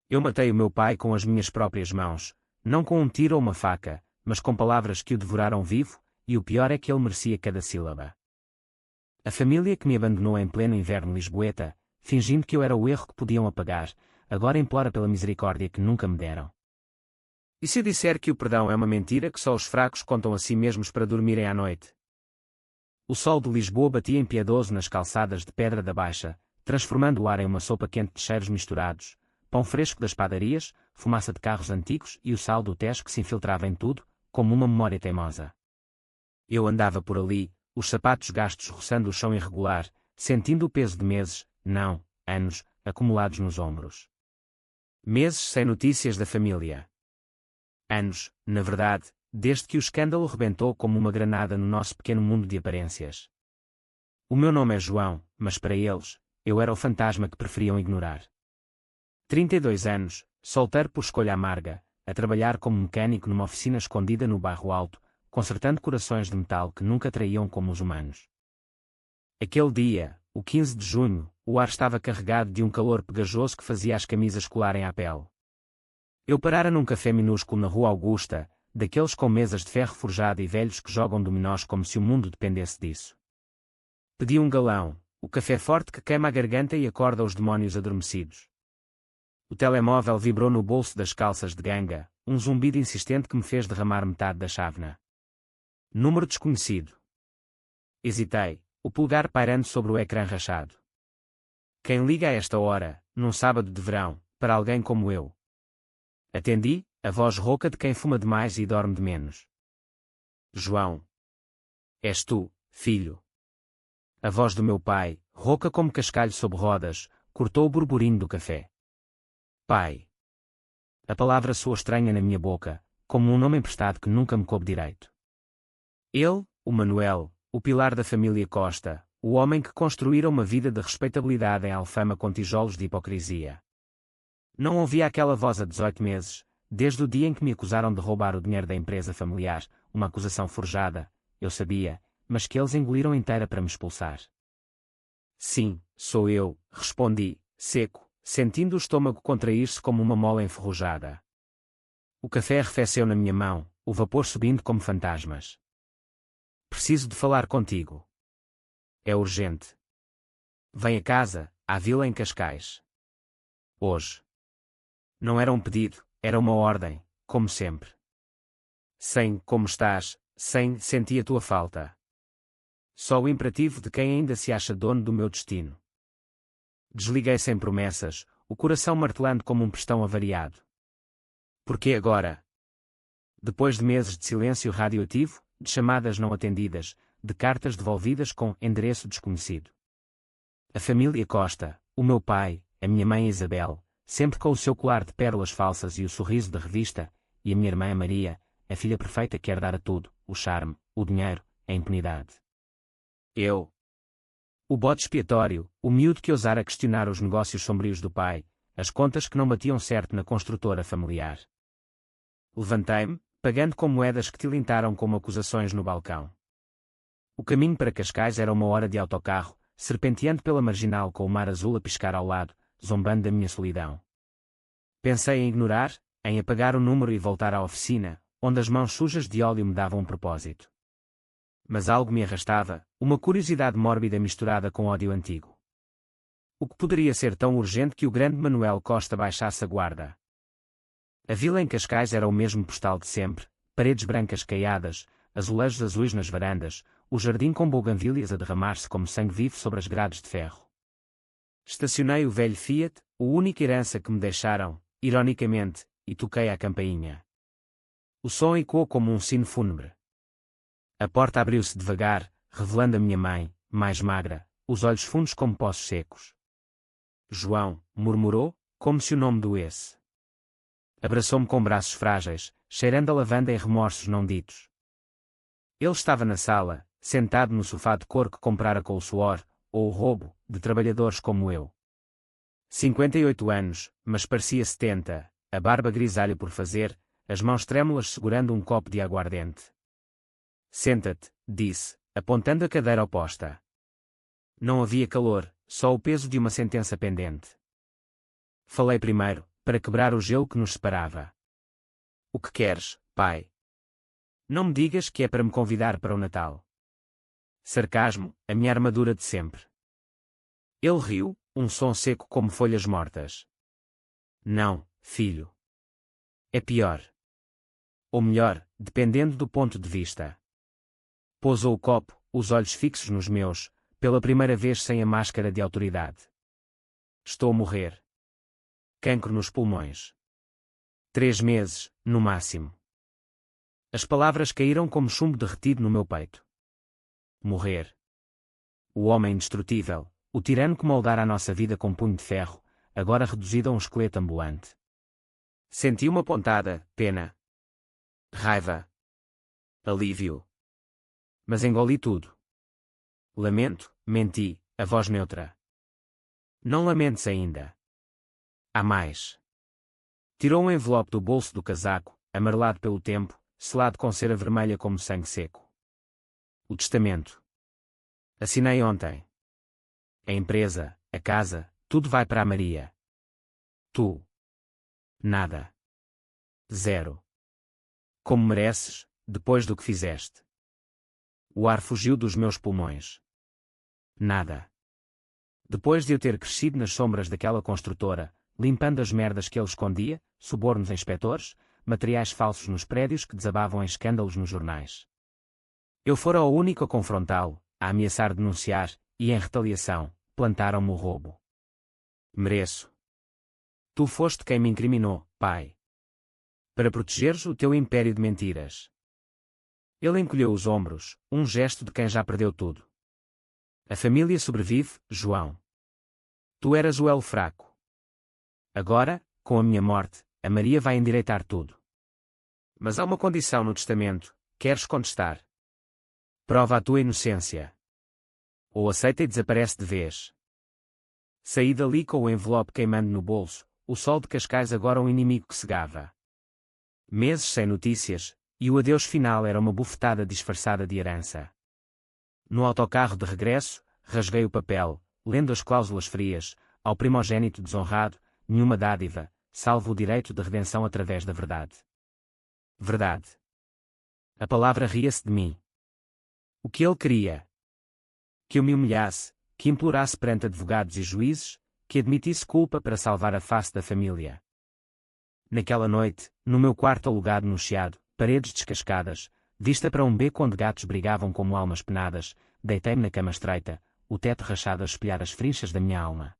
Eu matei o meu pai com as minhas próprias mãos, não com um tiro ou uma faca, mas com palavras que o devoraram vivo, e o pior é que ele merecia cada sílaba. A família que me abandonou em pleno inverno lisboeta, fingindo que eu era o erro que podiam apagar, agora implora pela misericórdia que nunca me deram. E se eu disser que o perdão é uma mentira que só os fracos contam a si mesmos para dormirem à noite? O sol de Lisboa batia impiedoso nas calçadas de Pedra da Baixa, transformando o ar em uma sopa quente de cheiros misturados, pão fresco das padarias, fumaça de carros antigos e o sal do Tejo que se infiltrava em tudo, como uma memória teimosa. Eu andava por ali, os sapatos gastos roçando o chão irregular, sentindo o peso de meses, não, anos, acumulados nos ombros. Meses sem notícias da família. Anos, na verdade, desde que o escândalo rebentou como uma granada no nosso pequeno mundo de aparências. O meu nome é João, mas para eles, eu era o fantasma que preferiam ignorar. 32 anos, solteiro por escolha amarga, a trabalhar como mecânico numa oficina escondida no bairro Alto, consertando corações de metal que nunca traíam como os humanos. Aquele dia, o 15 de junho, o ar estava carregado de um calor pegajoso que fazia as camisas colarem à pele. Eu parara num café minúsculo na Rua Augusta, daqueles com mesas de ferro forjado e velhos que jogam dominós como se o mundo dependesse disso. Pedi um galão, o café forte que queima a garganta e acorda os demónios adormecidos. O telemóvel vibrou no bolso das calças de ganga, um zumbido insistente que me fez derramar metade da chávena. Número desconhecido. Hesitei, o polegar pairando sobre o ecrã rachado. Quem liga a esta hora, num sábado de verão, para alguém como eu? Atendi, a voz rouca de quem fuma demais e dorme de menos. João. És tu, filho. A voz do meu pai, rouca como cascalho sob rodas, cortou o burburinho do café. Pai. A palavra soou estranha na minha boca, como um nome emprestado que nunca me coube direito. Ele, o Manuel, o pilar da família Costa, o homem que construíra uma vida de respeitabilidade em Alfama com tijolos de hipocrisia. Não ouvia aquela voz há 18 meses, desde o dia em que me acusaram de roubar o dinheiro da empresa familiar, uma acusação forjada, eu sabia, mas que eles engoliram inteira para me expulsar. Sim, sou eu, respondi, seco, sentindo o estômago contrair-se como uma mola enferrujada. O café arrefeceu na minha mão, o vapor subindo como fantasmas. Preciso de falar contigo. É urgente. Vem a casa, à vila em Cascais. Hoje. Não era um pedido, era uma ordem, como sempre. Sem, como estás, sem, senti a tua falta. Só o imperativo de quem ainda se acha dono do meu destino. Desliguei sem promessas, o coração martelando como um pistão avariado. Por que agora? Depois de meses de silêncio radioativo, de chamadas não atendidas, de cartas devolvidas com endereço desconhecido. A família Costa, o meu pai, a minha mãe Isabel, sempre com o seu colar de pérolas falsas e o sorriso da revista, e a minha irmã Maria, a filha perfeita que herdara tudo, o charme, o dinheiro, a impunidade. Eu. O bode expiatório, o miúdo que ousara questionar os negócios sombrios do pai, as contas que não batiam certo na construtora familiar. Levantei-me, pagando com moedas que tilintaram como acusações no balcão. O caminho para Cascais era 1 hora de autocarro, serpenteando pela marginal com o mar azul a piscar ao lado, zombando da minha solidão. Pensei em ignorar, em apagar o número e voltar à oficina, onde as mãos sujas de óleo me davam um propósito. Mas algo me arrastava, uma curiosidade mórbida misturada com ódio antigo. O que poderia ser tão urgente que o grande Manuel Costa baixasse a guarda? A vila em Cascais era o mesmo postal de sempre, paredes brancas caiadas, azulejos azuis nas varandas, o jardim com bougainvillias a derramar-se como sangue vivo sobre as grades de ferro. Estacionei o velho Fiat, a única herança que me deixaram, ironicamente, e toquei à campainha. O som ecoou como um sino fúnebre. A porta abriu-se devagar, revelando a minha mãe, mais magra, os olhos fundos como poços secos. João, murmurou, como se o nome doesse. Abraçou-me com braços frágeis, cheirando a lavanda e remorsos não ditos. Ele estava na sala, sentado no sofá de couro que comprara com o suor, ou o roubo, de trabalhadores como eu. 58 anos, mas parecia 70, a barba grisalha por fazer, as mãos trêmulas segurando um copo de aguardente. Senta-te, disse, apontando a cadeira oposta. Não havia calor, só o peso de uma sentença pendente. Falei primeiro, para quebrar o gelo que nos separava. O que queres, pai? Não me digas que é para me convidar para o Natal. Sarcasmo, a minha armadura de sempre. Ele riu, um som seco como folhas mortas. Não, filho. É pior. Ou melhor, dependendo do ponto de vista. Pousou o copo, os olhos fixos nos meus, pela primeira vez sem a máscara de autoridade. Estou a morrer. Cancro nos pulmões. 3 meses, no máximo. As palavras caíram como chumbo derretido no meu peito. Morrer. O homem indestrutível, o tirano que moldara a nossa vida com punho de ferro, agora reduzido a um esqueleto ambulante. Senti uma pontada, pena. Raiva. Alívio. Mas engoli tudo. Lamento, menti, a voz neutra. Não lamentes ainda. Há mais. Tirou um envelope do bolso do casaco, amarelado pelo tempo, selado com cera vermelha como sangue seco. O testamento. Assinei ontem. A empresa, a casa, tudo vai para a Maria. Tu. Nada. Zero. Como mereces, depois do que fizeste. O ar fugiu dos meus pulmões. Nada. Depois de eu ter crescido nas sombras daquela construtora, limpando as merdas que ele escondia, subornos a inspetores, materiais falsos nos prédios que desabavam em escândalos nos jornais. Eu fora o único a confrontá-lo, a ameaçar denunciar, e em retaliação, plantaram-me o roubo. Mereço. Tu foste quem me incriminou, pai. Para protegeres o teu império de mentiras. Ele encolheu os ombros, um gesto de quem já perdeu tudo. A família sobrevive, João. Tu eras o elo fraco. Agora, com a minha morte, a Maria vai endireitar tudo. Mas há uma condição no testamento, queres contestar? Prova a tua inocência. Ou aceita e desaparece de vez. Saí dali com o envelope queimando no bolso, o sol de Cascais agora um inimigo que cegava. Meses sem notícias, e o adeus final era uma bufetada disfarçada de herança. No autocarro de regresso, rasguei o papel, lendo as cláusulas frias, ao primogênito desonrado, nenhuma dádiva, salvo o direito de redenção através da verdade. Verdade. A palavra ria-se de mim. O que ele queria? Que eu me humilhasse, que implorasse perante advogados e juízes, que admitisse culpa para salvar a face da família. Naquela noite, no meu quarto alugado no Chiado, paredes descascadas, vista para um beco onde gatos brigavam como almas penadas, deitei-me na cama estreita, o teto rachado a espelhar as frinchas da minha alma.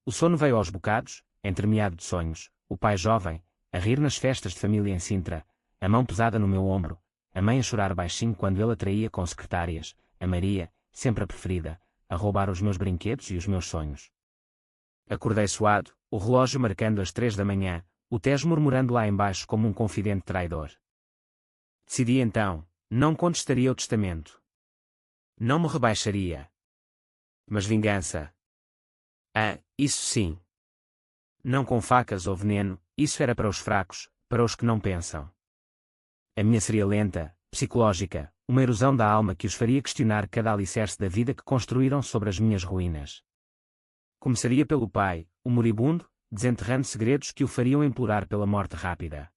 O sono veio aos bocados, entremeado de sonhos, o pai jovem, a rir nas festas de família em Sintra, a mão pesada no meu ombro, a mãe a chorar baixinho quando ele a traía com secretárias, a Maria, sempre a preferida, a roubar os meus brinquedos e os meus sonhos. Acordei suado, o relógio marcando as 3 da manhã, o Tejo murmurando lá embaixo como um confidente traidor. Decidi então, não contestaria o testamento. Não me rebaixaria. Mas vingança. Ah, isso sim. Não com facas ou veneno, isso era para os fracos, para os que não pensam. A minha seria lenta, psicológica, uma erosão da alma que os faria questionar cada alicerce da vida que construíram sobre as minhas ruínas. Começaria pelo pai, o moribundo, desenterrando segredos que o fariam implorar pela morte rápida.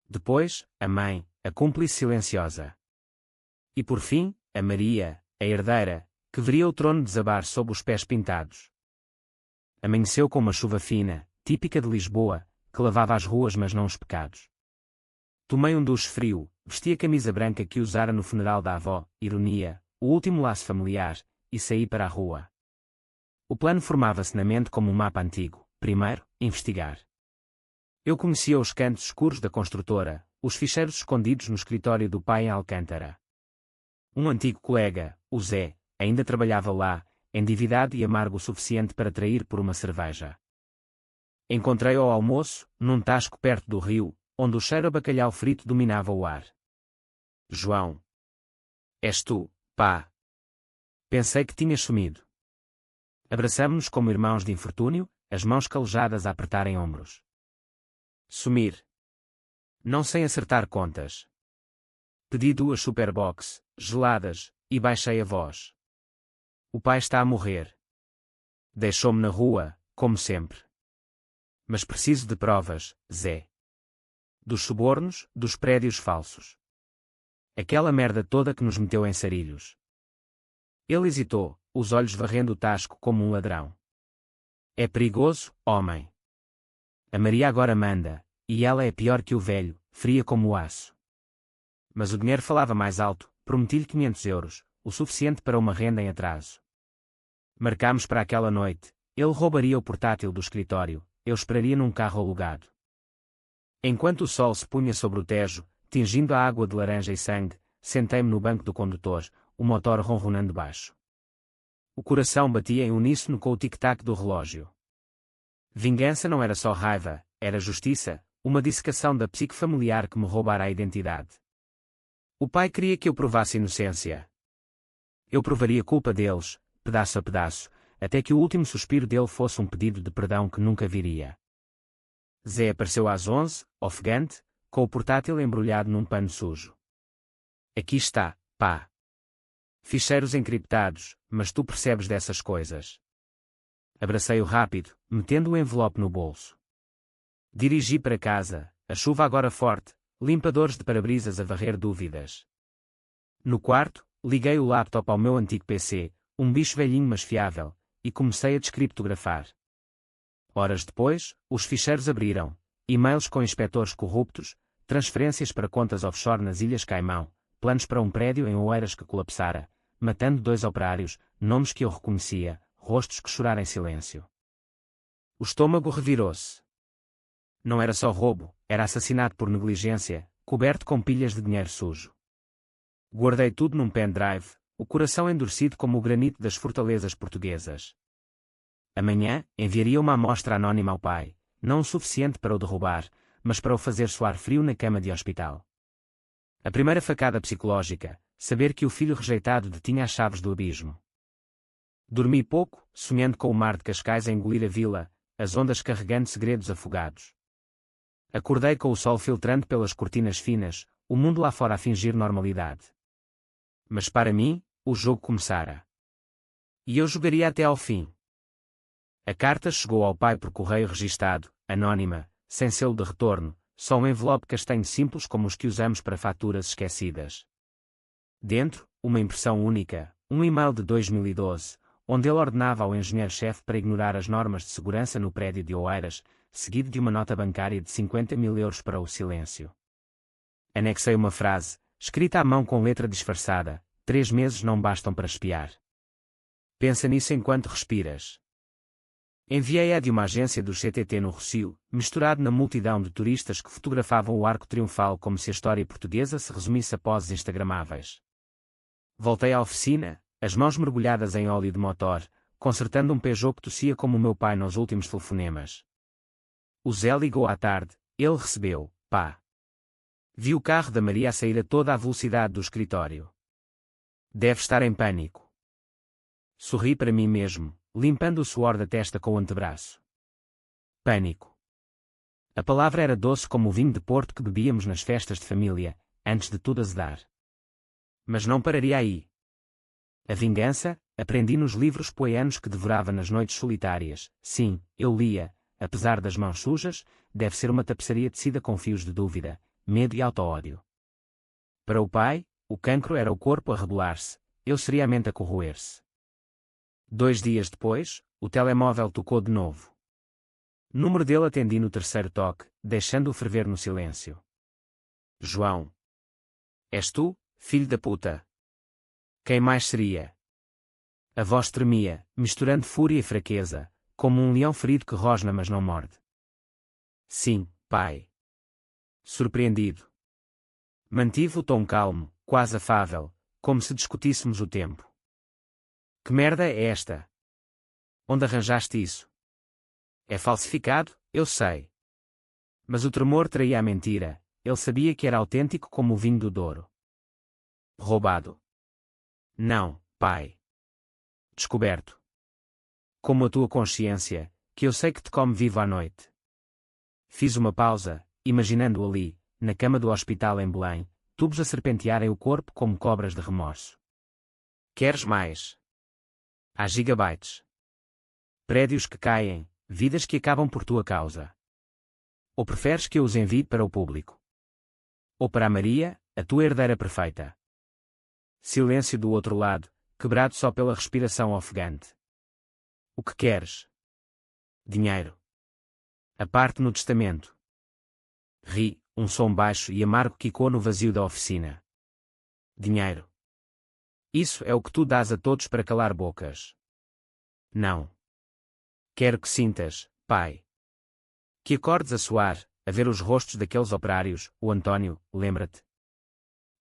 Depois, a mãe, a cúmplice silenciosa. E por fim, a Maria, a herdeira, que veria o trono desabar sob os pés pintados. Amanheceu com uma chuva fina, típica de Lisboa, que lavava as ruas mas não os pecados. Tomei um duche frio, vesti a camisa branca que usara no funeral da avó, ironia, o último laço familiar, e saí para a rua. O plano formava-se na mente como um mapa antigo. Primeiro, investigar. Eu conhecia os cantos escuros da construtora, os ficheiros escondidos no escritório do pai em Alcântara. Um antigo colega, o Zé, ainda trabalhava lá, endividado e amargo o suficiente para trair por uma cerveja. Encontrei-o ao almoço, num tasco perto do rio, onde o cheiro a bacalhau frito dominava o ar. João. És tu, pá. Pensei que tinhas sumido. Abraçamo-nos como irmãos de infortúnio, as mãos calejadas a apertarem ombros. Sumir. Não sem acertar contas. Pedi 2 superbox, geladas, e baixei a voz. O pai está a morrer. Deixou-me na rua, como sempre. Mas preciso de provas, Zé. Dos subornos, dos prédios falsos. Aquela merda toda que nos meteu em sarilhos. Ele hesitou, os olhos varrendo o tasco como um ladrão. É perigoso, homem. A Maria agora manda, e ela é pior que o velho, fria como o aço. Mas o dinheiro falava mais alto, prometi-lhe 500 euros, o suficiente para uma renda em atraso. Marcámos para aquela noite, ele roubaria o portátil do escritório, eu esperaria num carro alugado. Enquanto o sol se punha sobre o Tejo, tingindo a água de laranja e sangue, sentei-me no banco do condutor, o motor ronronando baixo. O coração batia em uníssono com o tic-tac do relógio. Vingança não era só raiva, era justiça, uma dissecação da psique familiar que me roubara a identidade. O pai queria que eu provasse inocência. Eu provaria culpa deles, pedaço a pedaço, até que o último suspiro dele fosse um pedido de perdão que nunca viria. Zé apareceu às 11, ofegante, com o portátil embrulhado num pano sujo. Aqui está, pá. Ficheiros encriptados, mas tu percebes dessas coisas. Abracei-o rápido, metendo o envelope no bolso. Dirigi para casa, a chuva agora forte, limpadores de para-brisas a varrer dúvidas. No quarto, liguei o laptop ao meu antigo PC, um bicho velhinho mas fiável, e comecei a descriptografar. Horas depois, os ficheiros abriram, e-mails com inspectores corruptos, transferências para contas offshore nas Ilhas Caimão, planos para um prédio em Oeiras que colapsara, matando 2 operários, nomes que eu reconhecia, rostos que choraram em silêncio. O estômago revirou-se. Não era só roubo, era assassinato por negligência, coberto com pilhas de dinheiro sujo. Guardei tudo num pendrive, o coração endurecido como o granito das fortalezas portuguesas. Amanhã, enviaria uma amostra anónima ao pai, não o suficiente para o derrubar, mas para o fazer suar frio na cama de hospital. A primeira facada psicológica, saber que o filho rejeitado detinha as chaves do abismo. Dormi pouco, sonhando com o mar de Cascais a engolir a vila, as ondas carregando segredos afogados. Acordei com o sol filtrando pelas cortinas finas, o mundo lá fora a fingir normalidade. Mas para mim, o jogo começara. E eu jogaria até ao fim. A carta chegou ao pai por correio registado, anónima, sem selo de retorno, só um envelope castanho simples como os que usamos para faturas esquecidas. Dentro, uma impressão única, um e-mail de 2012, onde ele ordenava ao engenheiro-chefe para ignorar as normas de segurança no prédio de Oeiras, seguido de uma nota bancária de 50 mil euros para o silêncio. Anexei uma frase, escrita à mão com letra disfarçada: 3 meses não bastam para espiar. Pensa nisso enquanto respiras. Enviei-a de uma agência do CTT no Rossio, misturado na multidão de turistas que fotografavam o arco triunfal como se a história portuguesa se resumisse a poses instagramáveis. Voltei à oficina, as mãos mergulhadas em óleo de motor, consertando um Peugeot que tossia como o meu pai nos últimos telefonemas. O Zé ligou à tarde, ele recebeu, pá. Vi o carro da Maria a sair a toda a velocidade do escritório. Deve estar em pânico. Sorri para mim mesmo, limpando o suor da testa com o antebraço. Pânico. A palavra era doce como o vinho de Porto que bebíamos nas festas de família, antes de tudo azedar. Mas não pararia aí. A vingança, aprendi nos livros poeanos que devorava nas noites solitárias. Sim, eu lia, apesar das mãos sujas, deve ser uma tapeçaria tecida com fios de dúvida, medo e auto-ódio. Para o pai, o cancro era o corpo a rebolar-se, eu seria a mente a corroer-se. 2 dias depois, o telemóvel tocou de novo. Número dele atendi no 3º toque, deixando-o ferver no silêncio. João. És tu, filho da puta? Quem mais seria? A voz tremia, misturando fúria e fraqueza, como um leão ferido que rosna mas não morde. Sim, pai. Surpreendido. Mantive o tom calmo, quase afável, como se discutíssemos o tempo. Que merda é esta? Onde arranjaste isso? É falsificado, eu sei. Mas o tremor traía a mentira, ele sabia que era autêntico como o vinho do Douro. Roubado. Não, pai. Descoberto. Como a tua consciência, que eu sei que te come vivo à noite. Fiz uma pausa, imaginando ali, na cama do hospital em Belém, tubos a serpentearem o corpo como cobras de remorso. Queres mais? Há gigabytes. Prédios que caem, vidas que acabam por tua causa. Ou preferes que eu os envie para o público? Ou para a Maria, a tua herdeira perfeita? Silêncio do outro lado, quebrado só pela respiração ofegante. O que queres? Dinheiro. A parte no testamento. Ri, um som baixo e amargo quicou no vazio da oficina. Dinheiro. Isso é o que tu dás a todos para calar bocas. Não. Quero que sintas, pai. Que acordes a suar, a ver os rostos daqueles operários, o António, lembra-te.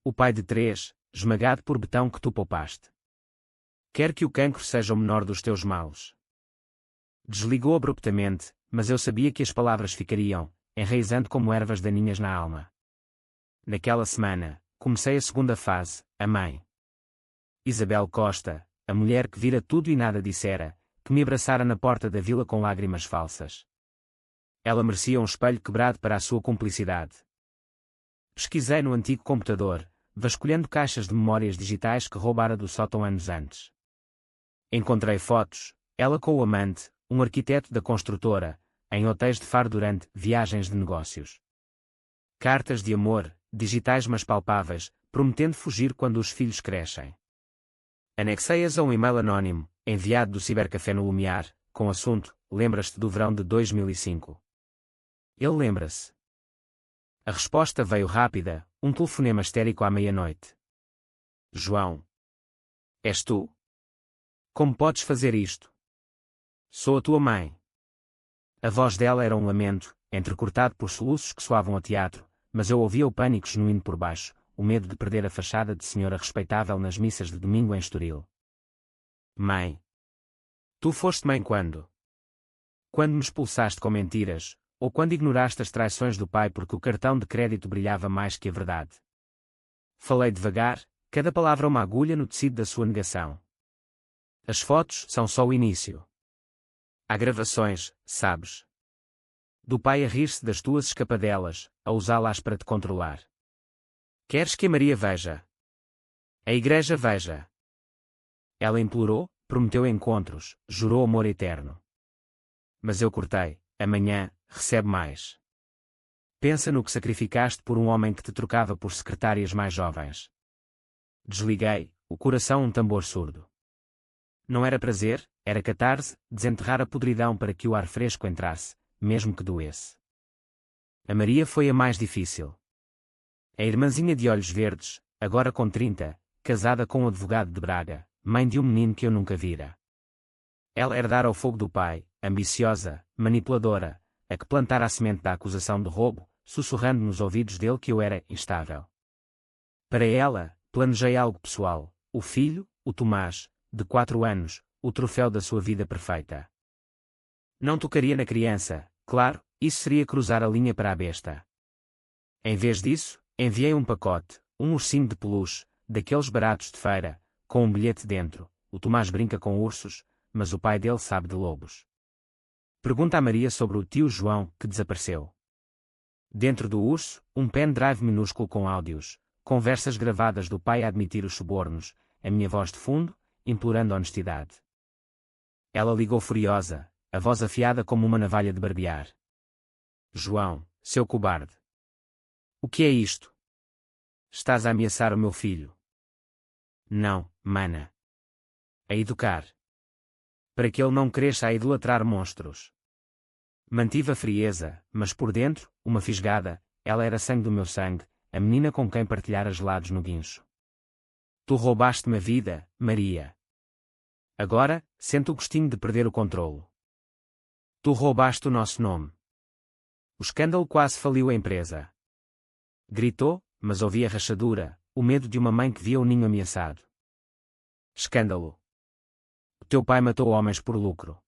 O pai de 3, esmagado por betão que tu poupaste. Quero que o cancro seja o menor dos teus males. Desligou abruptamente, mas eu sabia que as palavras ficariam, enraizando como ervas daninhas na alma. Naquela semana, comecei a segunda fase, a mãe. Isabel Costa, a mulher que vira tudo e nada dissera, que me abraçara na porta da vila com lágrimas falsas. Ela merecia um espelho quebrado para a sua cumplicidade. Pesquisei no antigo computador, vasculhando caixas de memórias digitais que roubara do sótão anos antes. Encontrei fotos, ela com o amante, um arquiteto da construtora, em hotéis de Faro durante viagens de negócios. Cartas de amor, digitais mas palpáveis, prometendo fugir quando os filhos crescem. Anexei-as a um e-mail anónimo, enviado do Cibercafé no Lumiar, com assunto: lembras-te do verão de 2005? Ele lembra-se. A resposta veio rápida, um telefonema histérico à meia-noite. João. És tu? Como podes fazer isto? Sou a tua mãe. A voz dela era um lamento, entrecortado por soluços que soavam a teatro, mas eu ouvia o pânico genuíno por baixo, o medo de perder a fachada de senhora respeitável nas missas de domingo em Estoril. Mãe. Tu foste mãe quando? Quando me expulsaste com mentiras, ou quando ignoraste as traições do pai porque o cartão de crédito brilhava mais que a verdade? Falei devagar, cada palavra uma agulha no tecido da sua negação. As fotos são só o início. Há gravações, sabes? Do pai a rir-se das tuas escapadelas, a usá-las para te controlar. Queres que a Maria veja? A igreja veja. Ela implorou, prometeu encontros, jurou amor eterno. Mas eu cortei. Amanhã, recebe mais. Pensa no que sacrificaste por um homem que te trocava por secretárias mais jovens. Desliguei, o coração um tambor surdo. Não era prazer, era catarse, desenterrar a podridão para que o ar fresco entrasse, mesmo que doesse. A Maria foi a mais difícil. A irmãzinha de olhos verdes, agora com 30, casada com um advogado de Braga, mãe de um menino que eu nunca vira. Ela herdara o fogo do pai, ambiciosa, manipuladora, a que plantara a semente da acusação de roubo, sussurrando nos ouvidos dele que eu era instável. Para ela, planejei algo pessoal, o filho, o Tomás, de 4 anos, o troféu da sua vida perfeita. Não tocaria na criança, claro, isso seria cruzar a linha para a besta. Em vez disso, enviei um pacote, um ursinho de peluche, daqueles baratos de feira, com um bilhete dentro. O Tomás brinca com ursos, mas o pai dele sabe de lobos. Pergunta a Maria sobre o tio João, que desapareceu. Dentro do urso, um pendrive minúsculo com áudios, conversas gravadas do pai a admitir os subornos, a minha voz de fundo, implorando honestidade. Ela ligou furiosa, a voz afiada como uma navalha de barbear. João, seu cobarde. O que é isto? Estás a ameaçar o meu filho? Não, mana. A educar. Para que ele não cresça a idolatrar monstros. Mantive a frieza, mas por dentro, uma fisgada, ela era sangue do meu sangue, a menina com quem partilhara gelados no guincho. Tu roubaste-me a vida, Maria. Agora, sento o gostinho de perder o controlo. Tu roubaste o nosso nome. O escândalo quase faliu a empresa. Gritou, mas ouvi a rachadura, o medo de uma mãe que via o ninho ameaçado. Escândalo. O teu pai matou homens por lucro.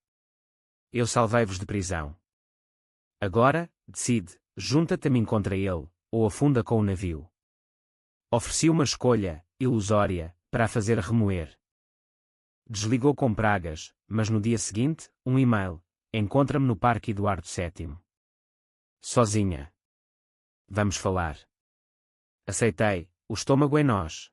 Eu salvei-vos de prisão. Agora, decide, junta-te a mim contra ele, ou afunda com o navio. Ofereci uma escolha, ilusória, para a fazer remoer. Desligou com pragas, mas no dia seguinte, um e-mail. Encontra-me no Parque Eduardo VII. Sozinha. Vamos falar. Aceitei, o estômago em nós.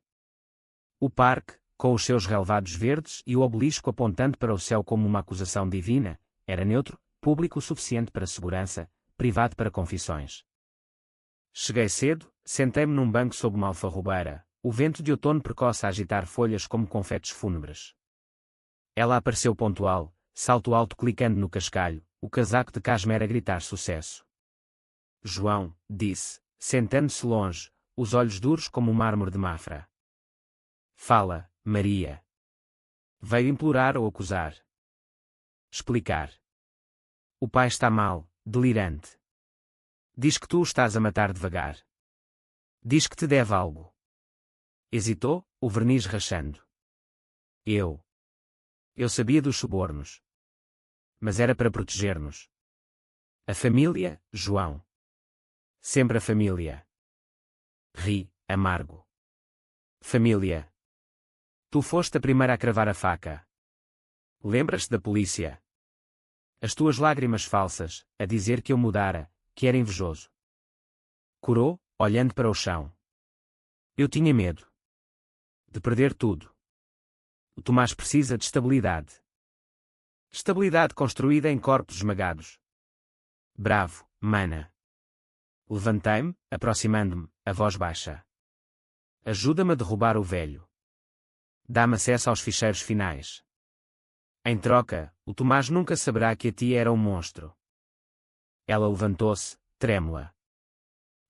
O parque, com os seus relevados verdes e o obelisco apontando para o céu como uma acusação divina, era neutro, público o suficiente para segurança, privado para confissões. Cheguei cedo, sentei-me num banco sob uma alfarrobeira, o vento de outono precoce a agitar folhas como confetes fúnebres. Ela apareceu pontual, salto alto clicando no cascalho, o casaco de casmera a gritar sucesso. João, disse, sentando-se longe, os olhos duros como o mármore de Mafra. Fala, Maria. Veio implorar ou acusar? Explicar. O pai está mal, delirante. Diz que tu o estás a matar devagar. Diz que te deve algo. Hesitou, o verniz rachando. Eu sabia dos subornos. Mas era para proteger-nos. A família, João. Sempre a família. Ri, amargo. Família. Tu foste a primeira a cravar a faca. Lembras-te da polícia? As tuas lágrimas falsas, a dizer que eu mudara, que era invejoso. Corou, olhando para o chão. Eu tinha medo. De perder tudo. O Tomás precisa de estabilidade. Estabilidade construída em corpos esmagados. Bravo, mana. Levantei-me, aproximando-me, a voz baixa. Ajuda-me a derrubar o velho. Dá-me acesso aos ficheiros finais. Em troca, o Tomás nunca saberá que a tia era um monstro. Ela levantou-se, trêmula.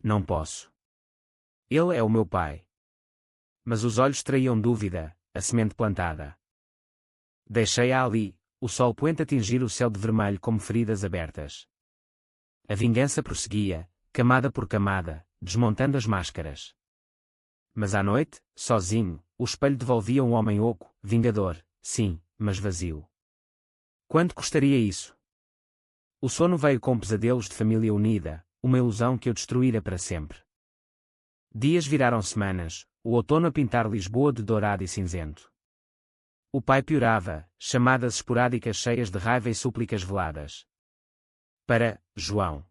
Não posso. Ele é o meu pai. Mas os olhos traíam dúvida, a semente plantada. Deixei-a ali, o sol poente atingir o céu de vermelho como feridas abertas. A vingança prosseguia, camada por camada, desmontando as máscaras. Mas à noite, sozinho, o espelho devolvia um homem oco, vingador, sim, mas vazio. Quanto custaria isso? O sono veio com pesadelos de família unida, uma ilusão que eu destruíra para sempre. Dias viraram semanas, o outono a pintar Lisboa de dourado e cinzento. O pai piorava, chamadas esporádicas cheias de raiva e súplicas veladas. Para, João.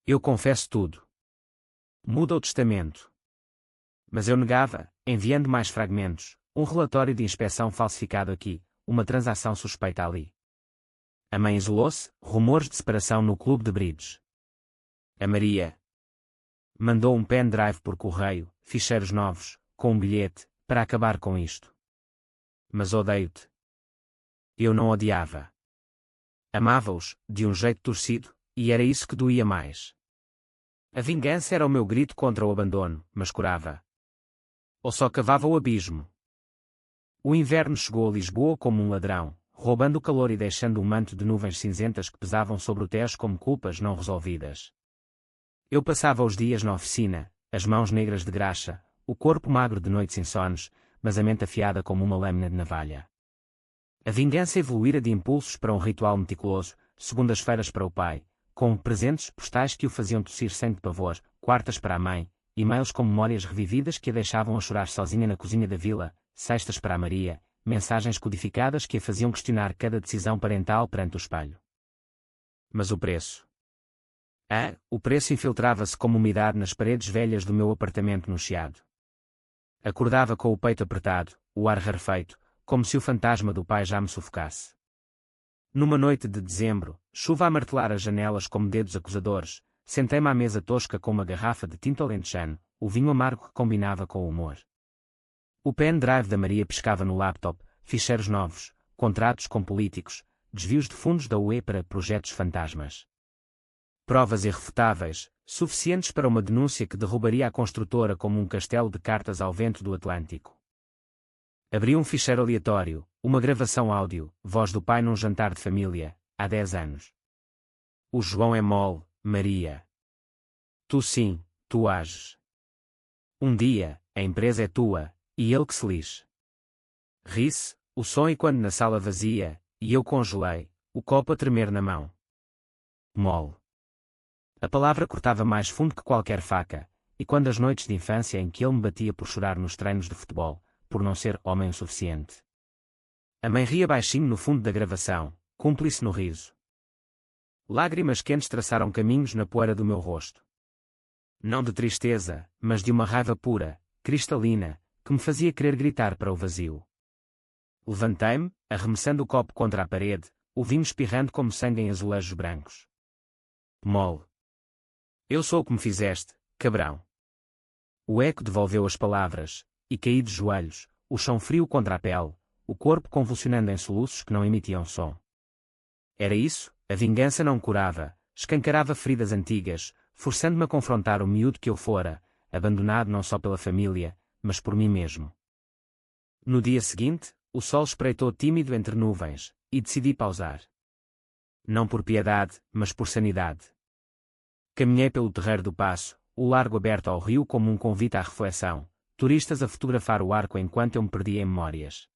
Eu confesso tudo. Muda o testamento. Mas eu negava, enviando mais fragmentos, um relatório de inspeção falsificado aqui, uma transação suspeita ali. A mãe isolou-se, rumores de separação no clube de bridge. A Maria mandou um pendrive por correio, ficheiros novos, com um bilhete, para acabar com isto. Mas odeio-te. Eu não odiava. Amava-os, de um jeito torcido, e era isso que doía mais. A vingança era o meu grito contra o abandono, mas curava. Ou só cavava o abismo. O inverno chegou a Lisboa como um ladrão, roubando o calor e deixando um manto de nuvens cinzentas que pesavam sobre o Tejo como culpas não resolvidas. Eu passava os dias na oficina, as mãos negras de graxa, o corpo magro de noites insones, mas a mente afiada como uma lâmina de navalha. A vingança evoluíra de impulsos para um ritual meticuloso, segundas-feiras para o pai, com presentes postais que o faziam tossir sem pavor, quartas para a mãe, e-mails com memórias revividas que a deixavam a chorar sozinha na cozinha da vila, sextas para a Maria, mensagens codificadas que a faziam questionar cada decisão parental perante o espelho. Mas o preço? O preço infiltrava-se como umidade nas paredes velhas do meu apartamento no Chiado. Acordava com o peito apertado, o ar rarefeito, como se o fantasma do pai já me sufocasse. Numa noite de dezembro, chuva a martelar as janelas como dedos acusadores, sentei-me à mesa tosca com uma garrafa de tinto alentejano, o vinho amargo que combinava com o humor. O pendrive da Maria pescava no laptop, ficheiros novos, contratos com políticos, desvios de fundos da UE para projetos fantasmas. Provas irrefutáveis, suficientes para uma denúncia que derrubaria a construtora como um castelo de cartas ao vento do Atlântico. Abri um ficheiro aleatório, uma gravação áudio, voz do pai num jantar de família, há 10 anos. O João é mole, Maria. Tu sim, tu ages. Um dia, a empresa é tua, e ele que se lixe. Ri-se, o som e quando na sala vazia, e eu congelei, o copo a tremer na mão. Mole. A palavra cortava mais fundo que qualquer faca, e quando as noites de infância em que ele me batia por chorar nos treinos de futebol, por não ser homem o suficiente. A mãe ria baixinho no fundo da gravação, cúmplice no riso. Lágrimas quentes traçaram caminhos na poeira do meu rosto. Não de tristeza, mas de uma raiva pura, cristalina, que me fazia querer gritar para o vazio. Levantei-me, arremessando o copo contra a parede, o vinho espirrando como sangue em azulejos brancos. Mole. Eu sou o que me fizeste, cabrão. O eco devolveu as palavras, e caí de joelhos, o chão frio contra a pele, o corpo convulsionando em soluços que não emitiam som. Era isso, a vingança não curava, escancarava feridas antigas, forçando-me a confrontar o miúdo que eu fora, abandonado não só pela família, mas por mim mesmo. No dia seguinte, o sol espreitou tímido entre nuvens, e decidi pausar. Não por piedade, mas por sanidade. Caminhei pelo terreiro do Paço, o largo aberto ao rio como um convite à reflexão, turistas a fotografar o arco enquanto eu me perdia em memórias.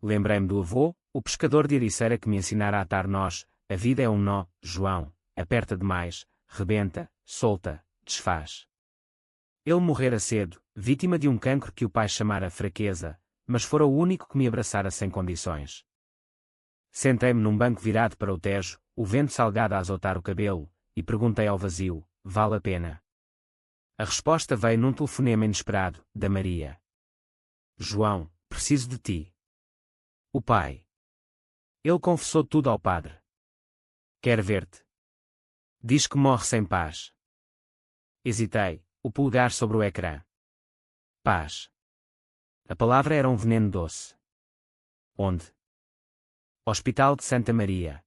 Lembrei-me do avô, o pescador de Ericeira que me ensinara a atar nós: a vida é um nó, João, aperta demais, rebenta, solta, desfaz. Ele morrera cedo, vítima de um cancro que o pai chamara fraqueza, mas fora o único que me abraçara sem condições. Sentei-me num banco virado para o Tejo, o vento salgado a azotar o cabelo, e perguntei ao vazio: vale a pena? A resposta veio num telefonema inesperado, da Maria. João, preciso de ti. O pai. Ele confessou tudo ao padre. Quer ver-te. Diz que morre sem paz. Hesitei, o polegar sobre o ecrã. Paz. A palavra era um veneno doce. Onde? Hospital de Santa Maria.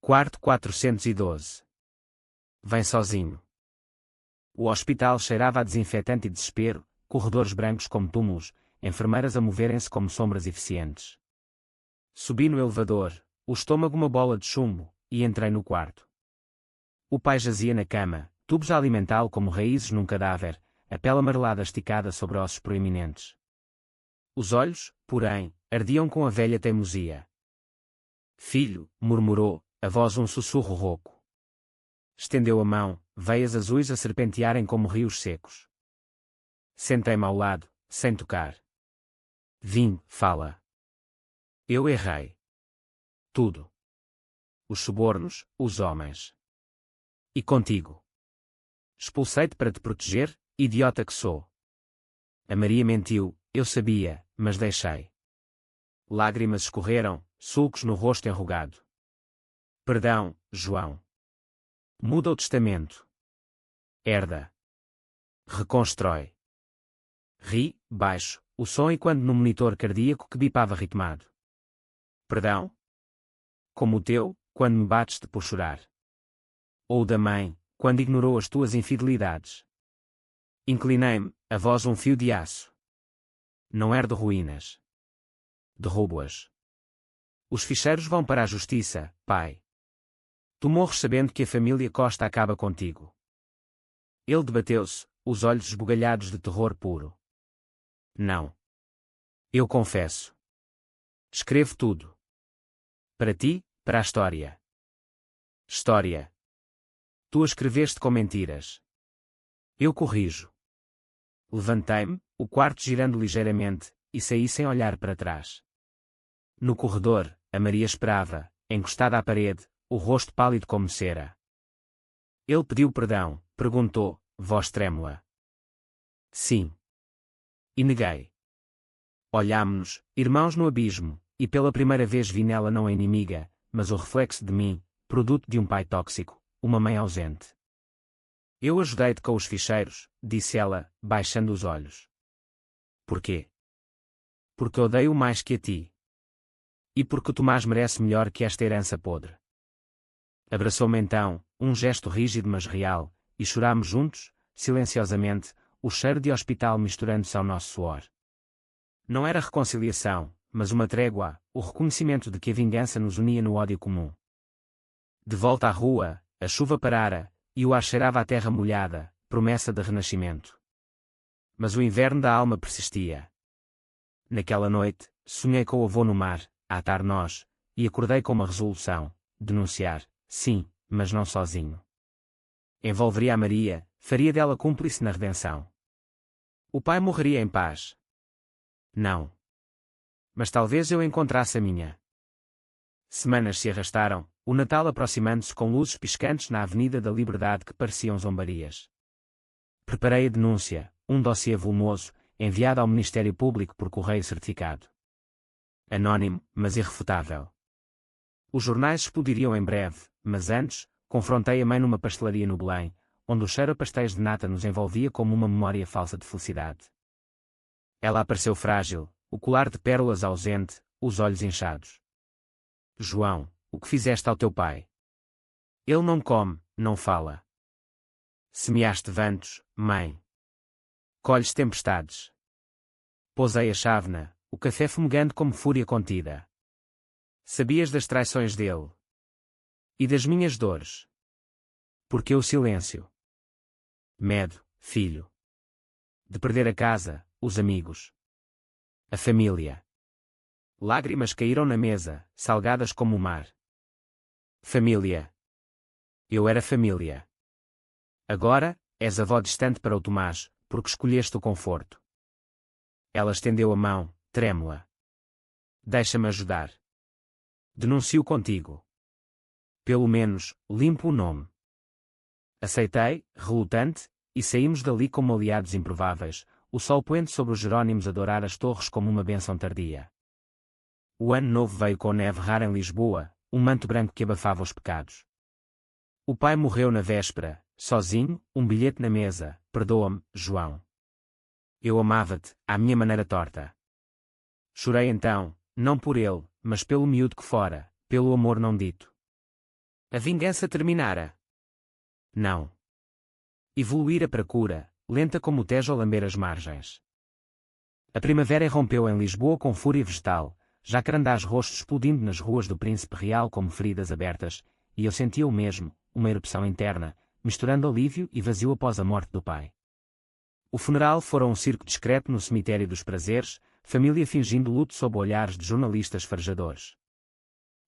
Quarto 412. Vem sozinho. O hospital cheirava a desinfetante e desespero, corredores brancos como túmulos, enfermeiras a moverem-se como sombras eficientes. Subi no elevador, o estômago uma bola de chumbo, e entrei no quarto. O pai jazia na cama, tubos a alimentá-lo como raízes num cadáver, a pele amarelada esticada sobre ossos proeminentes. Os olhos, porém, ardiam com a velha teimosia. Filho, murmurou, a voz um sussurro rouco. Estendeu a mão, veias azuis a serpentearem como rios secos. Sentei-me ao lado, sem tocar. Vim, fala. Eu errei. Tudo. Os subornos, os homens. E contigo. Expulsei-te para te proteger, idiota que sou. A Maria mentiu, eu sabia, mas deixei. Lágrimas escorreram, sulcos no rosto enrugado. Perdão, João. Muda o testamento. Herda. Reconstrói. Ri, baixo, o som ecoando no monitor cardíaco que bipava ritmado. Perdão? Como o teu, quando me bates-te por chorar. Ou da mãe, quando ignorou as tuas infidelidades. Inclinei-me, a voz um fio de aço. Não herdo ruínas. Derrubo-as. Os ficheiros vão para a justiça, pai. Tu morres sabendo que a família Costa acaba contigo. Ele debateu-se, os olhos esbugalhados de terror puro. Não. Eu confesso. Escrevo tudo. Para ti, para a história. História. Tu a escreveste com mentiras. Eu corrijo. Levantei-me, o quarto girando ligeiramente, e saí sem olhar para trás. No corredor, a Maria esperava, encostada à parede, o rosto pálido como cera. Ele pediu perdão, perguntou, voz trêmula. Sim. E neguei. Olhámo-nos, irmãos no abismo, e pela primeira vez vi nela não a inimiga, mas o reflexo de mim, produto de um pai tóxico, uma mãe ausente. Eu ajudei-te com os ficheiros, disse ela, baixando os olhos. Porquê? Porque odeio mais que a ti. E porque o Tomás merece melhor que esta herança podre. Abraçou-me então, um gesto rígido mas real, e chorámos juntos, silenciosamente, o cheiro de hospital misturando-se ao nosso suor. Não era reconciliação, mas uma trégua, o reconhecimento de que a vingança nos unia no ódio comum. De volta à rua, a chuva parara, e o ar cheirava a terra molhada, promessa de renascimento. Mas o inverno da alma persistia. Naquela noite, sonhei com o avô no mar, a atar nós, e acordei com uma resolução: denunciar, sim, mas não sozinho. Envolveria a Maria, faria dela cúmplice na redenção. O pai morreria em paz. Não. Mas talvez eu encontrasse a minha. Semanas se arrastaram, o Natal aproximando-se com luzes piscantes na Avenida da Liberdade que pareciam zombarias. Preparei a denúncia, um dossiê volumoso, enviado ao Ministério Público por correio certificado. Anónimo, mas irrefutável. Os jornais explodiriam em breve, mas antes, confrontei a mãe numa pastelaria no Belém, onde o cheiro a pastéis de nata nos envolvia como uma memória falsa de felicidade. Ela apareceu frágil, o colar de pérolas ausente, os olhos inchados. João, o que fizeste ao teu pai? Ele não come, não fala. Semeaste ventos, mãe. Colhes tempestades. Pousei a chávena, o café fumegando como fúria contida. Sabias das traições dele? E das minhas dores? Porque o silêncio? Medo, filho. De perder a casa, os amigos. A família. Lágrimas caíram na mesa, salgadas como o mar. Família. Eu era família. Agora, és avó distante para o Tomás, porque escolheste o conforto. Ela estendeu a mão, trêmula. Deixa-me ajudar. Denuncio contigo. Pelo menos, limpo o nome. Aceitei, relutante, e saímos dali como aliados improváveis, o sol poente sobre os Jerónimos a dourar as torres como uma bênção tardia. O ano novo veio com neve rara em Lisboa, um manto branco que abafava os pecados. O pai morreu na véspera, sozinho, um bilhete na mesa, perdoa-me, João. Eu amava-te, à minha maneira torta. Chorei então, não por ele, mas pelo miúdo que fora, pelo amor não dito. A vingança terminara. Não. Evoluíra para cura, lenta como o Tejo a lamber as margens. A primavera irrompeu em Lisboa com fúria vegetal, jacarandás roxos explodindo nas ruas do Príncipe Real como feridas abertas, e eu sentia o mesmo, uma erupção interna, misturando alívio e vazio após a morte do pai. O funeral fora um circo discreto no cemitério dos prazeres, família fingindo luto sob olhares de jornalistas farejadores.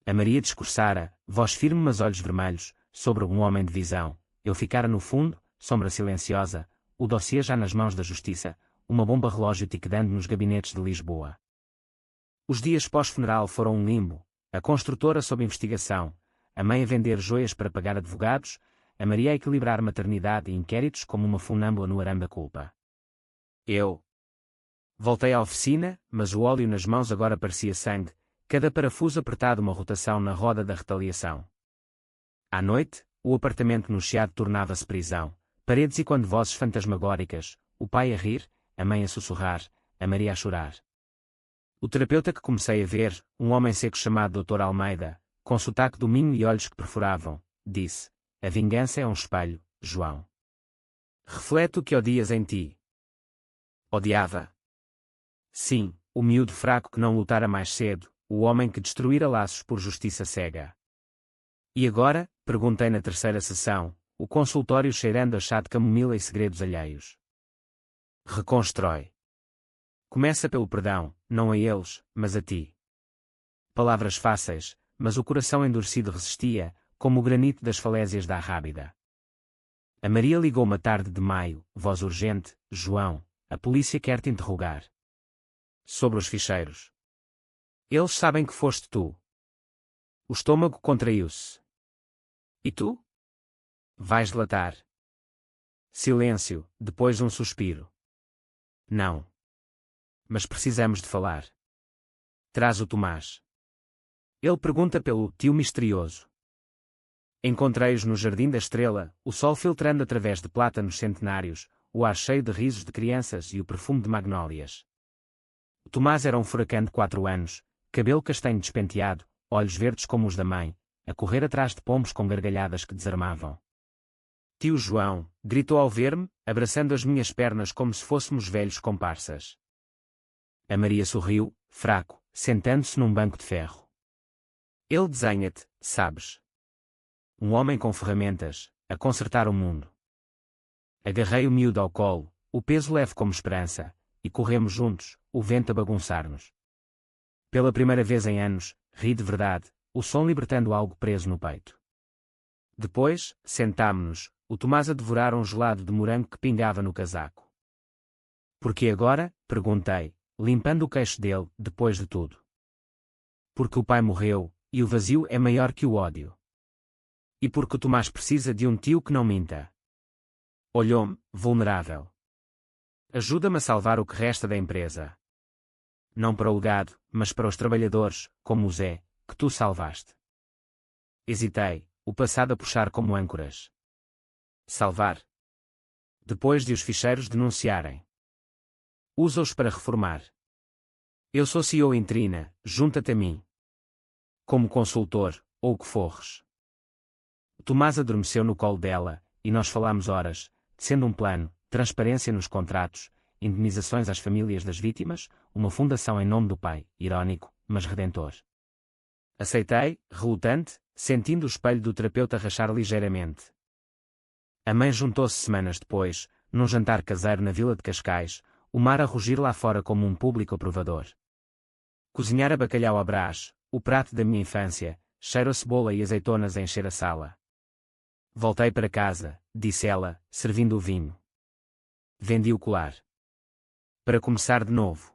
A Maria discursara, voz firme mas olhos vermelhos, sobre um homem de visão. Eu ficara no fundo, sombra silenciosa, o dossiê já nas mãos da justiça, uma bomba relógio tiqueando nos gabinetes de Lisboa. Os dias pós-funeral foram um limbo, a construtora sob investigação, a mãe a vender joias para pagar advogados, a Maria a equilibrar maternidade e inquéritos como uma funâmbula no arame da culpa. Eu voltei à oficina, mas o óleo nas mãos agora parecia sangue, cada parafuso apertado uma rotação na roda da retaliação. À noite, o apartamento no Chiado tornava-se prisão, paredes e quando vozes fantasmagóricas, o pai a rir, a mãe a sussurrar, a Maria a chorar. O terapeuta que comecei a ver, um homem seco chamado Dr. Almeida, com sotaque do Minho e olhos que perfuravam, disse: a vingança é um espelho, João. Reflete o que odias em ti. Odiava. Sim, o miúdo fraco que não lutara mais cedo, o homem que destruíra laços por justiça cega. E agora, perguntei na terceira sessão, o consultório cheirando a chá de camomila e segredos alheios. Reconstrói. Começa pelo perdão, não a eles, mas a ti. Palavras fáceis, mas o coração endurecido resistia, como o granito das falésias da Arrábida. A Maria ligou uma tarde de maio, voz urgente: João, a polícia quer te interrogar. Sobre os ficheiros. Eles sabem que foste tu. O estômago contraiu-se. E tu? Vais delatar. Silêncio, depois um suspiro. Não. Mas precisamos de falar. Traz o Tomás. Ele pergunta pelo tio misterioso. Encontrei-os no Jardim da Estrela, o sol filtrando através de plátanos centenários, o ar cheio de risos de crianças e o perfume de magnólias. O Tomás era um furacão de 4 anos, cabelo castanho despenteado, olhos verdes como os da mãe, a correr atrás de pombos com gargalhadas que desarmavam. Tio João, gritou ao ver-me, abraçando as minhas pernas como se fôssemos velhos comparsas. A Maria sorriu, fraco, sentando-se num banco de ferro. Ele desenha-te, sabes? Um homem com ferramentas, a consertar o mundo. Agarrei o miúdo ao colo, o peso leve como esperança, e corremos juntos, o vento a bagunçar-nos. Pela primeira vez em anos, ri de verdade, o som libertando algo preso no peito. Depois, sentámo-nos, o Tomás a devorar um gelado de morango que pingava no casaco. Porque agora? Perguntei, limpando o queixo dele, depois de tudo. Porque o pai morreu, e o vazio é maior que o ódio. E porque o Tomás precisa de um tio que não minta. Olhou-me, vulnerável. Ajuda-me a salvar o que resta da empresa. Não para o legado, mas para os trabalhadores, como o Zé, que tu salvaste. Hesitei, o passado a puxar como âncoras. Salvar. Depois de os ficheiros denunciarem. Usa-os para reformar. Eu sou CEO interina, junta-te a mim. Como consultor, ou o que fores. Tomás adormeceu no colo dela, e nós falámos horas, tecendo um plano, transparência nos contratos, indenizações às famílias das vítimas, uma fundação em nome do pai, irónico, mas redentor. Aceitei, relutante, sentindo o espelho do terapeuta rachar ligeiramente. A mãe juntou-se semanas depois, num jantar caseiro na vila de Cascais, o mar a rugir lá fora como um público aprovador. Cozinhara bacalhau à brás, o prato da minha infância, cheiro a cebola e azeitonas a encher a sala. Voltei para casa, disse ela, servindo o vinho. Vendi o colar. Para começar de novo.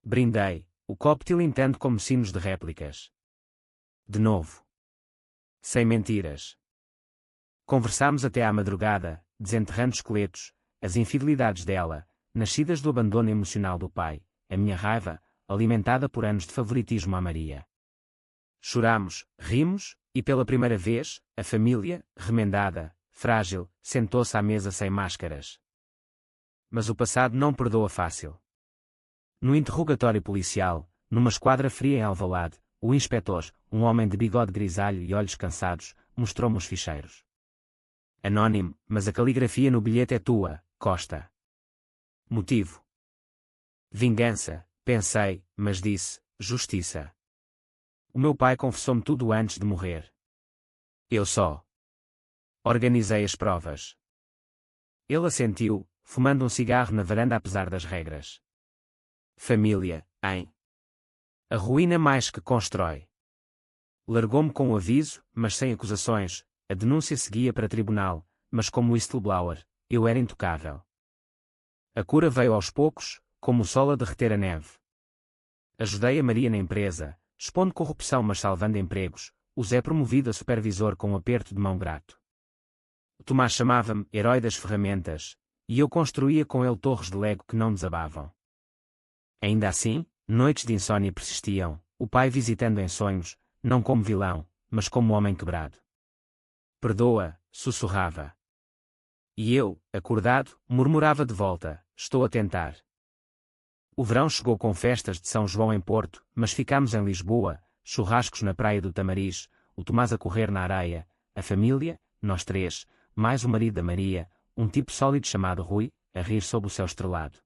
Brindei, o copo tilintando como sinos de réplicas. De novo. Sem mentiras. Conversámos até à madrugada, desenterrando esqueletos, as infidelidades dela, nascidas do abandono emocional do pai, a minha raiva, alimentada por anos de favoritismo à Maria. Chorámos, rimos, e pela primeira vez, a família, remendada, frágil, sentou-se à mesa sem máscaras. Mas o passado não perdoa fácil. No interrogatório policial, numa esquadra fria em Alvalade, o inspetor, um homem de bigode grisalho e olhos cansados, mostrou-me os ficheiros. Anónimo, mas a caligrafia no bilhete é tua, Costa. Motivo. Vingança, pensei, mas disse, justiça. O meu pai confessou-me tudo antes de morrer. Eu só organizei as provas. Ele assentiu, fumando um cigarro na varanda apesar das regras. Família, hein? A ruína mais que constrói. Largou-me com um aviso, mas sem acusações, a denúncia seguia para tribunal, mas como whistleblower, eu era intocável. A cura veio aos poucos, como o sol a derreter a neve. Ajudei a Maria na empresa, expondo corrupção mas salvando empregos, o Zé promovido a supervisor com um aperto de mão grato. O Tomás chamava-me herói das ferramentas, e eu construía com ele torres de Lego que não desabavam. Ainda assim, noites de insônia persistiam, o pai visitando em sonhos, não como vilão, mas como homem quebrado. Perdoa, sussurrava. E eu, acordado, murmurava de volta, estou a tentar. O verão chegou com festas de São João em Porto, mas ficámos em Lisboa, churrascos na praia do Tamariz, o Tomás a correr na areia, a família, nós três, mais o marido da Maria, um tipo sólido chamado Rui, a rir sob o céu estrelado.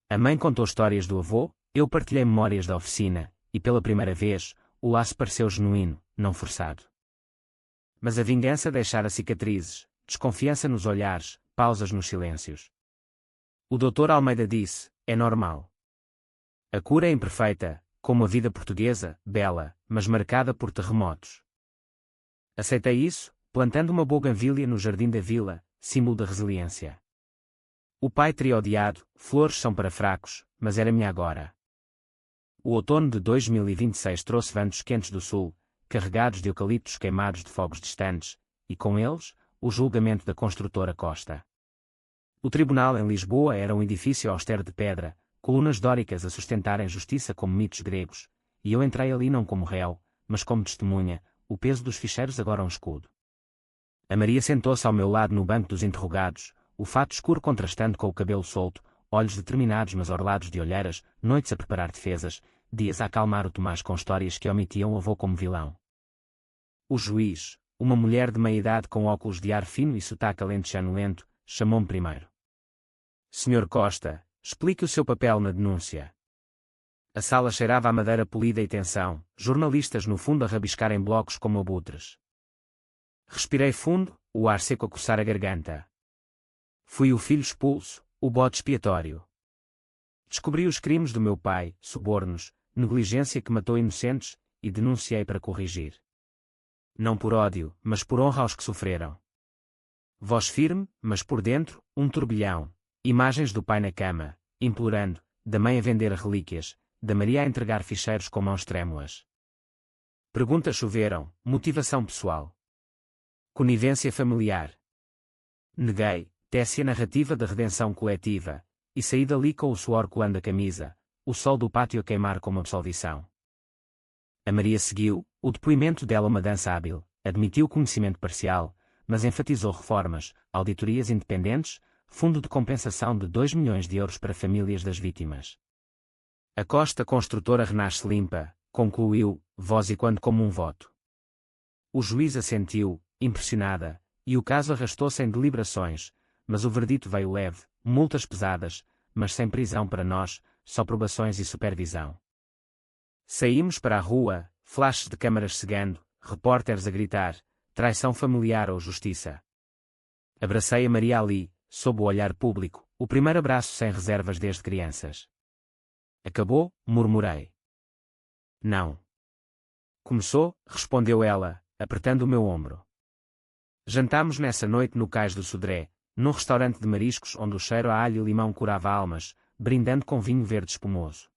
A mãe contou histórias do avô, eu partilhei memórias da oficina, e pela primeira vez, o laço pareceu genuíno, não forçado. Mas a vingança deixara cicatrizes, desconfiança nos olhares, pausas nos silêncios. O Dr. Almeida disse, é normal. A cura é imperfeita, como a vida portuguesa, bela, mas marcada por terremotos. Aceitei isso, plantando uma bougainvília no jardim da vila, símbolo da resiliência. O pai teria odiado, flores são para fracos, mas era minha agora. O outono de 2026 trouxe ventos quentes do sul, carregados de eucaliptos queimados de fogos distantes, e com eles, o julgamento da construtora Costa. O tribunal em Lisboa era um edifício austero de pedra, colunas dóricas a sustentarem justiça como mitos gregos, e eu entrei ali não como réu, mas como testemunha, o peso dos ficheiros agora um escudo. A Maria sentou-se ao meu lado no banco dos interrogados, o fato escuro contrastando com o cabelo solto, olhos determinados mas orlados de olheiras, noites a preparar defesas, dias a acalmar o Tomás com histórias que omitiam o avô como vilão. O juiz, uma mulher de meia-idade com óculos de ar fino e sotaque alentejano lento, chamou-me primeiro. Senhor Costa, explique o seu papel na denúncia. A sala cheirava a madeira polida e tensão, jornalistas no fundo a rabiscarem blocos como abutres. Respirei fundo, o ar seco a coçar a garganta. Fui o filho expulso, o bode expiatório. Descobri os crimes do meu pai, subornos, negligência que matou inocentes, e denunciei para corrigir. Não por ódio, mas por honra aos que sofreram. Voz firme, mas por dentro, um turbilhão. Imagens do pai na cama, implorando, da mãe a vender relíquias, da Maria a entregar ficheiros com mãos trêmulas. Perguntas choveram, motivação pessoal. Conivência familiar. Neguei, tece a narrativa da redenção coletiva, e saí dali com o suor colando a camisa, o sol do pátio a queimar como absolvição. A Maria seguiu, o depoimento dela uma dança hábil, admitiu conhecimento parcial, mas enfatizou reformas, auditorias independentes, fundo de compensação de 2 milhões de euros para famílias das vítimas. A Costa Construtora renasce limpa, concluiu, voz e quando como um voto. O juiz assentiu, impressionada, e o caso arrastou-se em deliberações, mas o verdito veio leve, multas pesadas, mas sem prisão para nós, só probações e supervisão. Saímos para a rua, flashes de câmaras cegando, repórteres a gritar, traição familiar ou justiça. Abracei a Maria ali, sob o olhar público, o primeiro abraço sem reservas desde crianças. Acabou, murmurei. Não. Começou, respondeu ela, apertando o meu ombro. Jantámos nessa noite no Cais do Sodré, num restaurante de mariscos onde o cheiro a alho e limão curava almas, brindando com vinho verde espumoso.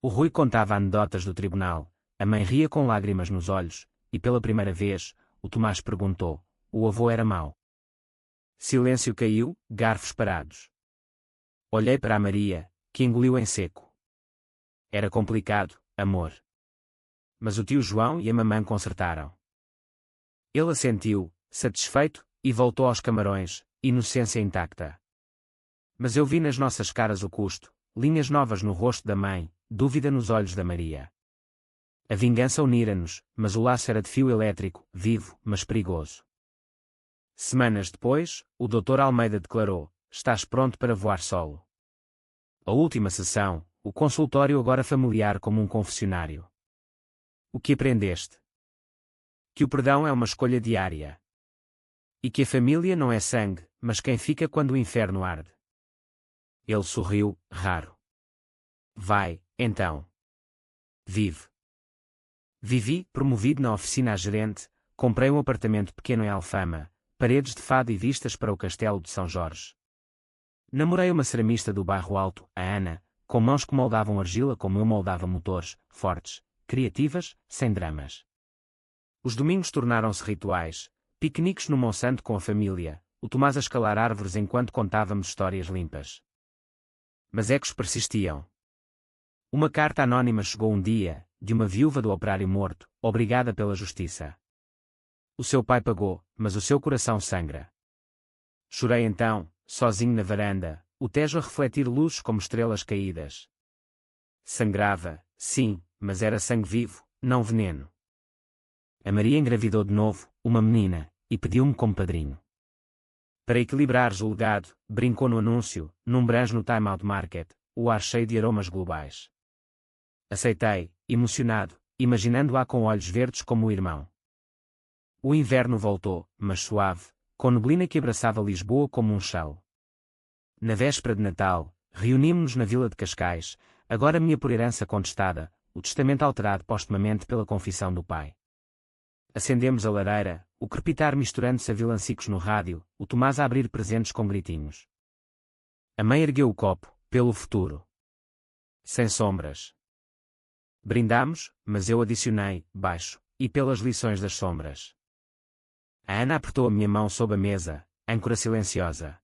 O Rui contava anedotas do tribunal, a mãe ria com lágrimas nos olhos, e pela primeira vez, o Tomás perguntou, o avô era mau? Silêncio caiu, garfos parados. Olhei para a Maria, que engoliu em seco. Era complicado, amor. Mas o tio João e a mamã consertaram. Ele assentiu, satisfeito, e voltou aos camarões, inocência intacta. Mas eu vi nas nossas caras o custo, linhas novas no rosto da mãe, dúvida nos olhos da Maria. A vingança unira-nos, mas o laço era de fio elétrico, vivo, mas perigoso. Semanas depois, o Dr. Almeida declarou, estás pronto para voar solo. A última sessão, o consultório agora familiar como um confessionário. O que aprendeste? Que o perdão é uma escolha diária. E que a família não é sangue, mas quem fica quando o inferno arde. Ele sorriu, raro. Vai, então. Vive. Vivi, promovido na oficina a gerente, comprei um apartamento pequeno em Alfama, paredes de fado e vistas para o castelo de São Jorge. Namorei uma ceramista do bairro Alto, a Ana, com mãos que moldavam argila como eu moldava motores, fortes, criativas, sem dramas. Os domingos tornaram-se rituais, piqueniques no Monsanto com a família, o Tomás a escalar árvores enquanto contávamos histórias limpas. Mas ecos persistiam. Uma carta anónima chegou um dia, de uma viúva do operário morto, obrigada pela justiça. O seu pai pagou, mas o seu coração sangra. Chorei então, sozinho na varanda, o Tejo a refletir luzes como estrelas caídas. Sangrava, sim, mas era sangue vivo, não veneno. A Maria engravidou de novo, uma menina, e pediu-me como padrinho. Para equilibrares o legado, brincou no anúncio, num branch no Time Out Market, o ar cheio de aromas globais. Aceitei, emocionado, imaginando-a com olhos verdes como o irmão. O inverno voltou, mas suave, com neblina que abraçava Lisboa como um chal. Na véspera de Natal, reunimos-nos na Vila de Cascais, agora minha por herança contestada, o testamento alterado postumamente pela confissão do pai. Acendemos a lareira, o crepitar misturando-se a vilancicos no rádio, o Tomás a abrir presentes com gritinhos. A mãe ergueu o copo, pelo futuro. Sem sombras. Brindámos, mas eu adicionei, baixo, e pelas lições das sombras. A Ana apertou a minha mão sob a mesa, âncora silenciosa.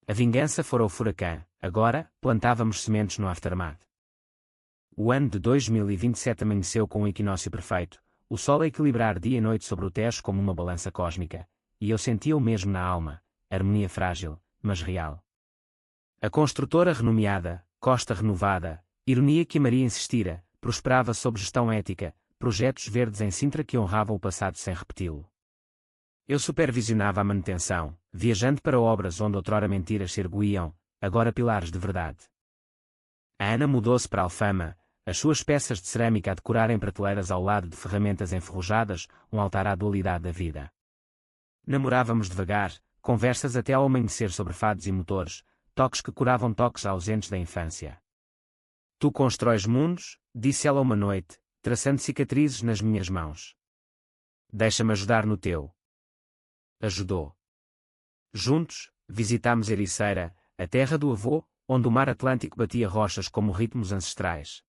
A vingança fora o furacão, agora, plantávamos sementes no aftermath. O ano de 2027 amanheceu com um equinócio perfeito, o sol a equilibrar dia e noite sobre o Tejo como uma balança cósmica, e eu sentia o mesmo na alma, harmonia frágil, mas real. A construtora renomeada, Costa renovada, ironia que a Maria insistira, prosperava sob gestão ética, projetos verdes em Sintra que honravam o passado sem repeti-lo. Eu supervisionava a manutenção, viajando para obras onde outrora mentiras se erguiam, agora pilares de verdade. A Ana mudou-se para Alfama, as suas peças de cerâmica a decorarem prateleiras ao lado de ferramentas enferrujadas, um altar à dualidade da vida. Namorávamos devagar, conversas até ao amanhecer sobre fados e motores, toques que curavam toques ausentes da infância. Tu constróis mundos, disse ela uma noite, traçando cicatrizes nas minhas mãos. Deixa-me ajudar no teu. Ajudou. Juntos, visitámos Ericeira, a terra do avô, onde o mar Atlântico batia rochas como ritmos ancestrais.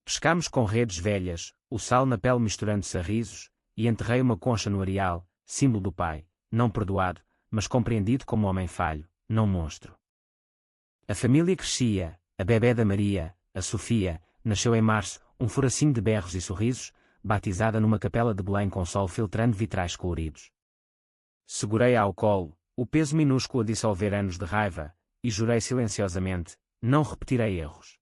Pescámos com redes velhas, o sal na pele misturando-se a risos, e enterrei uma concha no areal, símbolo do pai, não perdoado, mas compreendido como homem falho, não monstro. A família crescia, a bebé da Maria, a Sofia, nasceu em março, um furacinho de berros e sorrisos, batizada numa capela de Belém com sol filtrando vitrais coloridos. Segurei-a ao colo, o peso minúsculo a dissolver anos de raiva, e jurei silenciosamente, não repetirei erros.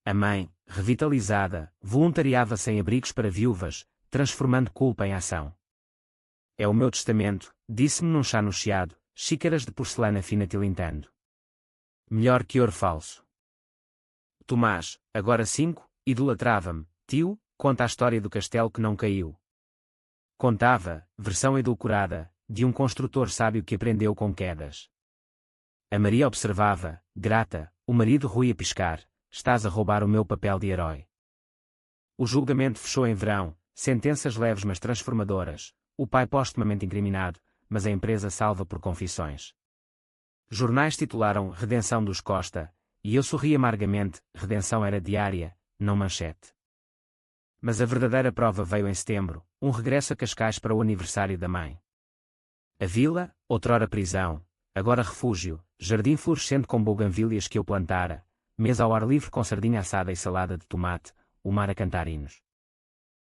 A mãe, revitalizada, voluntariava sem abrigos para viúvas, transformando culpa em ação. É o meu testamento, disse-me num chá no chiado, xícaras de porcelana fina tilintando. Melhor que ouro falso. Tomás, agora 5, idolatrava-me, tio, conta a história do castelo que não caiu. Contava, versão edulcorada, de um construtor sábio que aprendeu com quedas. A Maria observava, grata, o marido Rui a piscar, estás a roubar o meu papel de herói. O julgamento fechou em verão, sentenças leves mas transformadoras, o pai postumamente incriminado, mas a empresa salva por confissões. Jornais titularam Redenção dos Costa, e eu sorri amargamente, redenção era diária, não manchete. Mas a verdadeira prova veio em setembro, um regresso a Cascais para o aniversário da mãe. A vila, outrora prisão, agora refúgio, jardim florescente com bougainvillias que eu plantara, mesa ao ar livre com sardinha assada e salada de tomate, o mar a cantar hinos.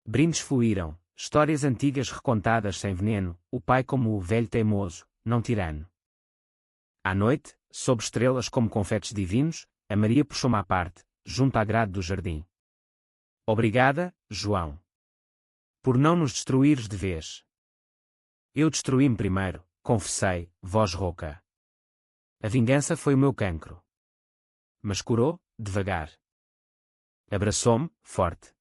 Brindes fluíram, histórias antigas recontadas sem veneno, o pai como o velho teimoso, não tirano. À noite, sob estrelas como confetes divinos, a Maria puxou-me à parte, junto à grade do jardim. Obrigada, João. Por não nos destruires de vez. Eu destruí-me primeiro, confessei, voz rouca. A vingança foi o meu cancro. Mas curou, devagar. Abraçou-me, forte.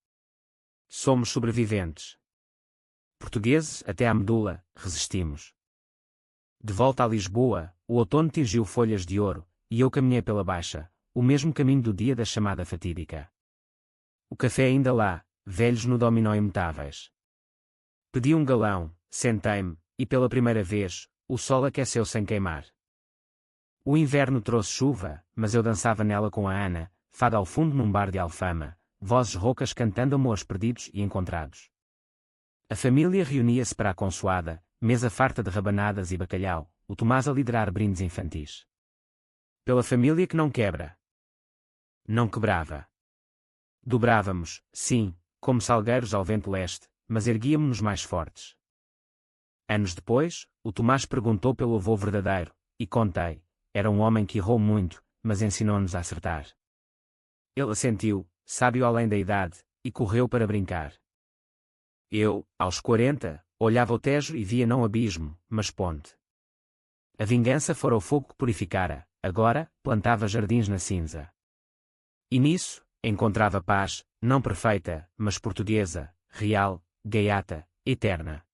Somos sobreviventes. Portugueses, até à medula, resistimos. De volta a Lisboa, o outono tingiu folhas de ouro, e eu caminhei pela baixa, o mesmo caminho do dia da chamada fatídica. O café ainda lá, velhos no dominó imutáveis. Pedi um galão, sentei-me, e pela primeira vez, o sol aqueceu sem queimar. O inverno trouxe chuva, mas eu dançava nela com a Ana, fada ao fundo num bar de Alfama, vozes roucas cantando amores perdidos e encontrados. A família reunia-se para a consoada, mesa farta de rabanadas e bacalhau, o Tomás a liderar brindes infantis. Pela família que não quebra. Não quebrava. Dobrávamos, sim, como salgueiros ao vento leste, mas erguíamos-nos mais fortes. Anos depois, o Tomás perguntou pelo avô verdadeiro, e contei, era um homem que errou muito, mas ensinou-nos a acertar. Ele assentiu, sábio além da idade, e correu para brincar. Eu, aos 40, olhava o Tejo e via não abismo, mas ponte. A vingança fora o fogo que purificara, agora, plantava jardins na cinza. E nisso, encontrava paz, não perfeita, mas portuguesa, real, gaiata, eterna.